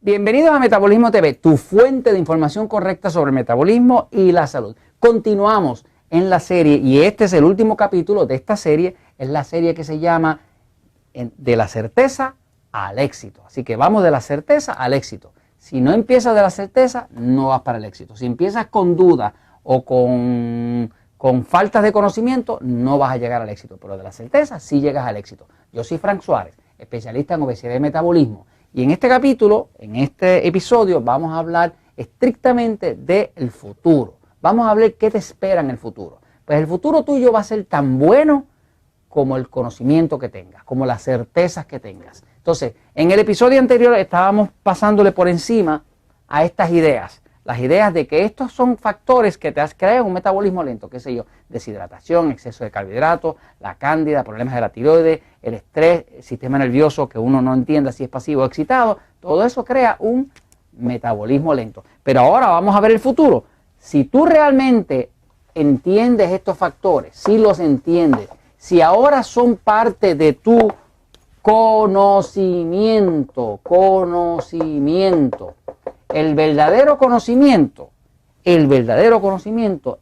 Bienvenidos a Metabolismo TV, tu fuente de información correcta sobre el metabolismo y la salud. Continuamos en la serie y este es el último capítulo de esta serie. Es la serie que se llama De la certeza al éxito. Así que vamos de la certeza al éxito. Si no empiezas de la certeza, no vas para el éxito. Si empiezas con duda o con faltas de conocimiento, no vas a llegar al éxito. Pero de la certeza sí llegas al éxito. Yo soy Frank Suárez, especialista en obesidad y metabolismo. Y en este capítulo, en este episodio, vamos a hablar estrictamente del futuro. Vamos a hablar qué te espera en el futuro. Pues el futuro tuyo va a ser tan bueno como el conocimiento que tengas, como las certezas que tengas. Entonces, en el episodio anterior estábamos pasándole por encima a estas ideas. Las ideas de que estos son factores que te crean un metabolismo lento, qué sé yo, deshidratación, exceso de carbohidratos, la cándida, problemas de la tiroides, el estrés, el sistema nervioso que uno no entienda si es pasivo o excitado. Todo eso crea un metabolismo lento. Pero ahora vamos a ver el futuro. Si tú realmente entiendes estos factores, si los entiendes, si ahora son parte de tu conocimiento, el verdadero conocimiento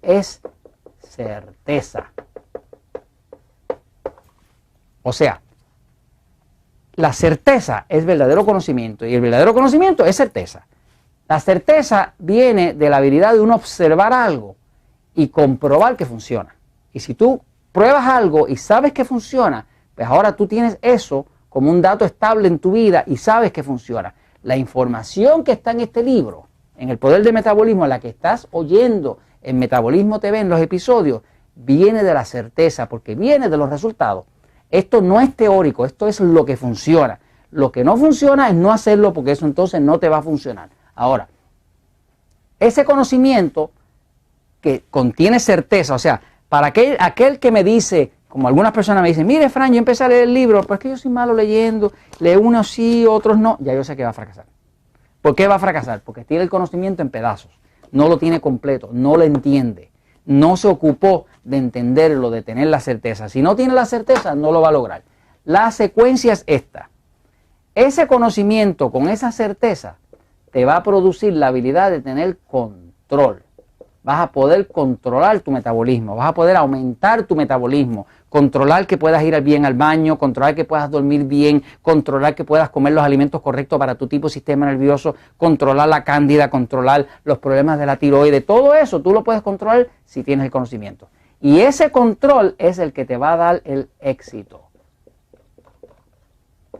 es certeza. O sea, la certeza es verdadero conocimiento y el verdadero conocimiento es certeza. La certeza viene de la habilidad de uno observar algo y comprobar que funciona. Y si tú pruebas algo y sabes que funciona, pues ahora tú tienes eso como un dato estable en tu vida y sabes que funciona. La información que está en este libro, en El Poder del Metabolismo, la que estás oyendo en Metabolismo TV en los episodios, viene de la certeza, porque viene de los resultados. Esto no es teórico, esto es lo que funciona. Lo que no funciona es no hacerlo, porque eso entonces no te va a funcionar. Ahora, ese conocimiento que contiene certeza, o sea, para aquel que me dice, como algunas personas me dicen, mire Fran, yo empecé a leer el libro, pero es que yo soy malo leyendo, leo unos sí, otros no, ya yo sé que va a fracasar. ¿Por qué va a fracasar? Porque tiene el conocimiento en pedazos, no lo tiene completo, no lo entiende, no se ocupó de entenderlo, de tener la certeza. Si no tiene la certeza, no lo va a lograr. La secuencia es esta. Ese conocimiento con esa certeza te va a producir la habilidad de tener control. Vas a poder controlar tu metabolismo, vas a poder aumentar tu metabolismo, controlar que puedas ir bien al baño, controlar que puedas dormir bien, controlar que puedas comer los alimentos correctos para tu tipo de sistema nervioso, controlar la cándida, controlar los problemas de la tiroides. Todo eso tú lo puedes controlar si tienes el conocimiento. Y ese control es el que te va a dar el éxito.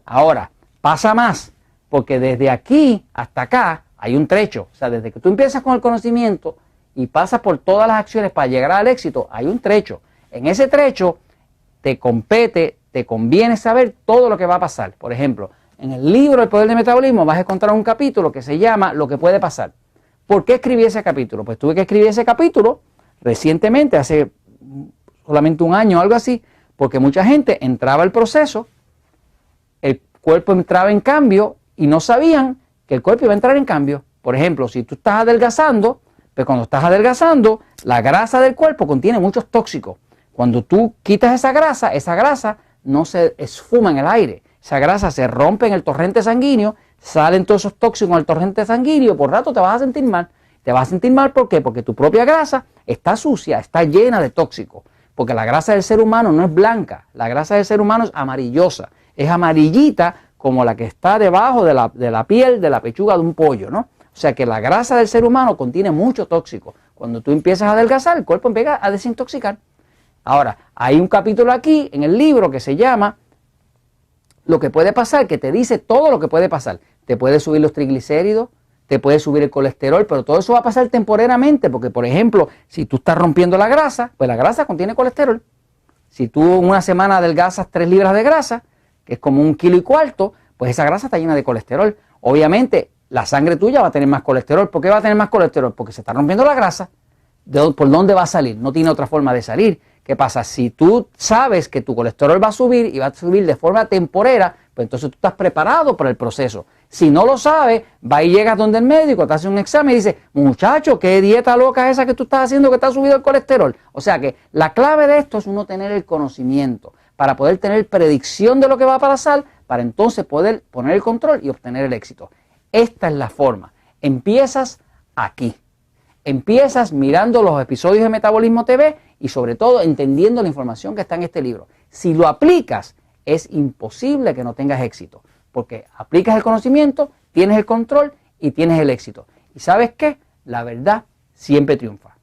Ahora, pasa más, porque desde aquí hasta acá hay un trecho. O sea, desde que tú empiezas con el conocimiento y pasas por todas las acciones para llegar al éxito, hay un trecho. En ese trecho te conviene saber todo lo que va a pasar. Por ejemplo, en el libro El Poder del Metabolismo vas a encontrar un capítulo que se llama Lo que puede pasar. ¿Por qué escribí ese capítulo? Pues tuve que escribir ese capítulo recientemente, hace solamente un año o algo así, porque mucha gente entraba al proceso, el cuerpo entraba en cambio y no sabían que el cuerpo iba a entrar en cambio. Por ejemplo, si tú estás adelgazando, pues cuando estás adelgazando, la grasa del cuerpo contiene muchos tóxicos. Cuando tú quitas esa grasa no se esfuma en el aire. Esa grasa se rompe en el torrente sanguíneo, salen todos esos tóxicos en el torrente sanguíneo, por rato te vas a sentir mal. Te vas a sentir mal, ¿por qué? Porque tu propia grasa está sucia, está llena de tóxicos. Porque la grasa del ser humano no es blanca, la grasa del ser humano es amarillosa, es amarillita como la que está debajo de la piel, de la pechuga de un pollo, ¿no? O sea que la grasa del ser humano contiene mucho tóxico. Cuando tú empiezas a adelgazar, el cuerpo empieza a desintoxicar. Ahora, hay un capítulo aquí en el libro que se llama Lo que puede pasar, que te dice todo lo que puede pasar. Te puede subir los triglicéridos, te puede subir el colesterol, pero todo eso va a pasar temporariamente, porque por ejemplo, si tú estás rompiendo la grasa, pues la grasa contiene colesterol. Si tú en una semana adelgazas 3 libras de grasa, que es como 1,4 kilos, pues esa grasa está llena de colesterol. Obviamente, la sangre tuya va a tener más colesterol. ¿Por qué va a tener más colesterol? Porque se está rompiendo la grasa. ¿Por dónde va a salir? No tiene otra forma de salir. ¿Qué pasa? Si tú sabes que tu colesterol va a subir y va a subir de forma temporera, pues entonces tú estás preparado para el proceso. Si no lo sabes, va y llegas donde el médico, te hace un examen y dice, muchacho, ¿qué dieta loca es esa que tú estás haciendo que te ha subido el colesterol? O sea que la clave de esto es uno tener el conocimiento para poder tener predicción de lo que va a pasar, para entonces poder poner el control y obtener el éxito. Esta es la forma. Empiezas aquí. Empiezas mirando los episodios de Metabolismo TV y sobre todo entendiendo la información que está en este libro. Si lo aplicas, es imposible que no tengas éxito, porque aplicas el conocimiento, tienes el control y tienes el éxito. ¿Y sabes qué? La verdad siempre triunfa.